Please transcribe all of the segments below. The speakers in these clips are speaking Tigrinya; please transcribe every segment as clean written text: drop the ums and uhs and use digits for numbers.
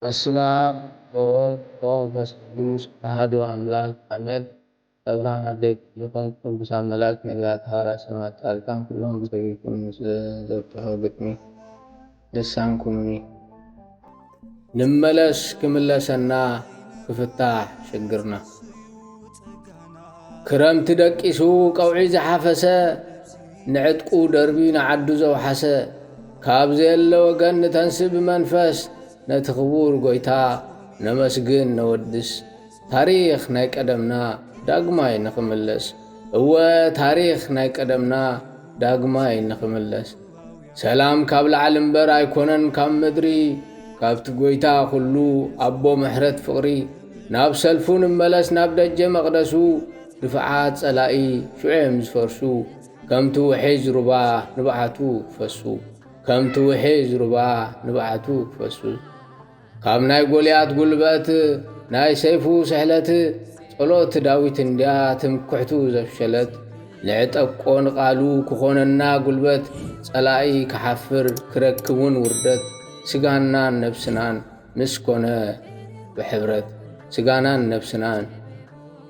በስመ አብ ወወልድ ወመንፈስ ቅዱስ አሐዱ አምላክ አሜን። አብርሃም አደግ የኮንክ ቅዱሳን መላእክት ነቢያት ሐዋርያት ሰማዕታት ጻድቃን ኩሎም ብዘይኩን ምስለ ዘብጽሑ ግጥሚ ልሳንኩኒ ንመለስ ክምለሰና ክፍታሕ ሽግርና ክረምቲ ደቂሱ ቀውዒ ዝሓፈሰ ንዕጥቁ ደርቢ ንዓዱ ዘውሓሰ ካብዚ የለ ወገን ንተንስእ ብመንፈስ ነቲ ክቡር ጎይታ ነመስግን ነወድስ ታሪኽ ናይ ቀደምና ዳግማይ ንኽምለስ እወ ታሪኽ ናይ ቀደምና ዳግማይ ንኽምለስ ሰላም ካብ ላዕሊ እምበር ኣይኮነን ካብ ምድሪ ካብቲ ጎይታ ኩሉ ኣቦ ምሕረት ፍቕሪ ናብ ሰልፉ ንመለስ ናብ ደጀ መቕደሱ ድፍዓት ጸላኢ ሽዑም ዝፈርሱ ከምቲ ውሒዝ ሩባ ንባዓቱ ክፈሱ ከምቲ ውሒዝ ሩባ ንባዓቱ ክፈሱ ካብ ናይ ጎልያት ጉልበት ናይ ሰይፉ ስሕለት ጸሎት ዳዊት እንድያ ትምኩሕቱ ዘፍሸለት ልዕጠቆ ንቓሉ ክኾነና ጉልበት ጸላኢ ክሓፍር ክረክቡን ውርደት ስጋናን ነፍስናን ምስኮነ ብሕብረት ስጋናን ነፍስናን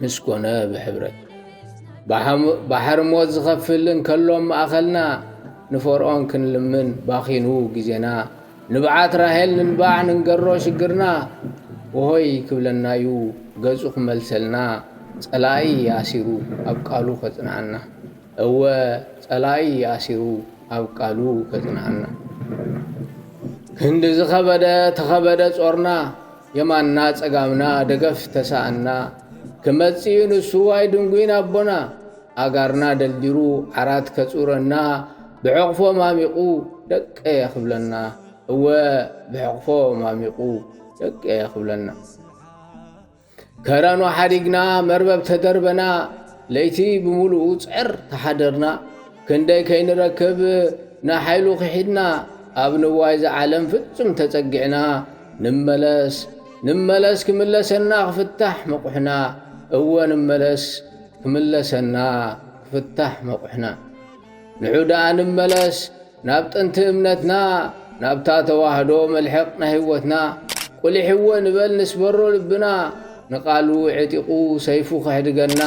ምስኮነ ብሕብረት ባሕር ሞት ዝኸፍል እንከሎም ማእኸልና ንፈርዖን ክንልምን ባኺኑ ጊዜና ንብዓት ራሄል ንንባዕ ንንገሮ ሽግርና ወሆይ ክብለናዩ ገጹ ክመልሰልና ጸላኢ ኣሲሩ ኣብ ቃሉ ከጽንዓና እወ ጸላኢ ኣሲሩ ኣብ ቃሉ ከጽንዓና ክንዲ ዝኸበደ ተኸበደ ጾርና የማና ጸጋምና ደገፍ ተሳአና ክመጽኡ ንሱ ዋይ ድንጉይን ኣቦና ኣጋርና ደልዲሩ ዓራት ከጹረና ብዕቕፎ ማሚቑ ደቀ የኽብለና እወ ብዕቕፎ ማሚቑ ደቀ የኽብለና ከረኖ ሓዲግና መርበብ ተደርበና ለይቲ ብምሉኡ ጽዕር ተሓደርና ክንደይ ከይንረክብ ናሓይሉ ክሒድና ኣብ ንዋይ ዝዓለም ፍጹም ተጸጊዕና ንመለስ ክምለሰና ክፍታሕ መቑሕና እወ ንመለስ ክምለሰና ክፍታሕ መቑሕና ንዑዳ ንመለስ ናብ ጥንቲ እምነትና ናብታ ተዋህዶ መልሕቕ ናይ ህይወትና ቁሊሕዎ ንበል ንስበሮ ልብና ንቓሉ ዕጢቑ ሰይፉ ኽሕድገና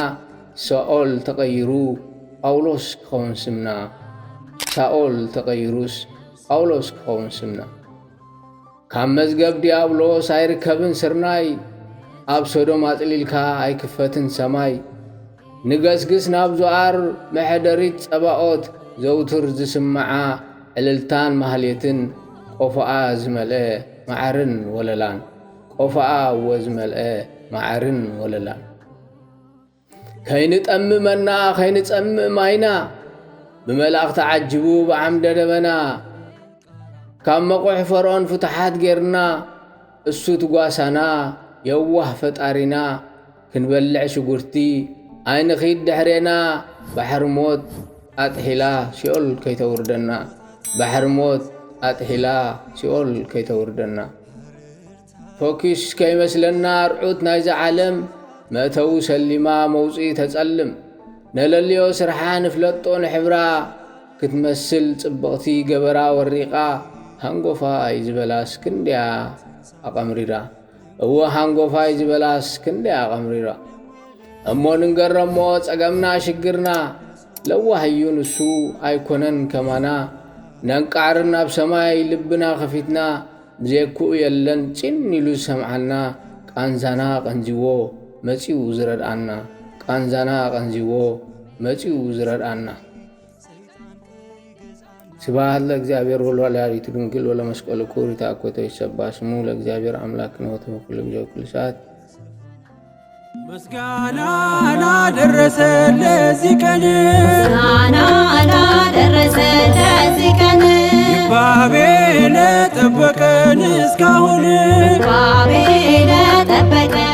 ሳኦል ተቐይሩ ጳውሎስ ክኸውን ስምና ሳኦል ተቐይሩስ ጳውሎስ ክኸውን ስምና ካብ መዝገብ ዲያብሎስ ኣይርከብን ስርናይ ኣብ ሶዶም ኣጽሊልካ ኣይክፈትን ሰማይ ንገስግስ ናብ ዞኣር መሕደሪት ጸባኦት ዘውትር ዝስምዓ ዕልልታን ማህሌትን ቆፈኣ ዝመልአ ማዓርን ወለላን ቆፈኣ እወ ዝመልአ ማዓርን ወለላን ከይንጠምመና ከይንጸምእ ማይና ብመላእኽቲ ዓጅቡ ብዓምደ ደበና ካብ መቑሕ ፈርዖን ፍትሓት ጌርና እሱ ትጓሳና የዋህ ፈጣሪና ክንበልዕ ሽጉርቲ ኣይንኺድ ድሕሬና ባሕር ሞት ኣጥሒላ ሲኦል ከይተውርደና ባሕር ሞት ኣጥሒላ ሲኦል ከይተውርደና ፎኪስ ከይመስለና ርዑት ናይዚ ዓለም መእተው ሰሊማ መውፂኢ ተጸልም ነለልዮ ስርሓ ንፍለጦ ንሕብራ ክትመስል ጽብቕቲ ገበራ ወሪቓ ሃንጎፋይ ዝበላስ ክንድያ ኣቐምሪራ እወ ሃንጎፋይ ዝበላስ ክንድያ ኣቐምሪራ እሞ ንንገረሞ ጸገምና ሽግርና ለዋህዩ ንሱ ኣይኮነን ከማና ነንቃዕርን ናብ ሰማይ ልብና ኸፊትና ብዘይክኡ የለን ጭን ኢሉ ዝሰምዓልና ቃንዛና ቐንዚዎ መጺኡ ዝረድኣና ቃንዛና ቐንዚዎ መጺኡ ዝረድኣና ስብሐት ለእግዚአብሔር ወለወላዲቱ ድንግል ወለመስቀሉ ክቡር ይትአኮቶ ይትሰብሐ ስሙ ለእግዚአብሔር አምላክነ ወተወክል ጊዜ ወኩል ሰዓት ምስጋና ላደረሰ ለዚህ ቀን ምስጋና ላደረሰ ለዚህ ቀን ይባቤ ለጠበቀን እስካሁን ይባቤ ለጠበቀን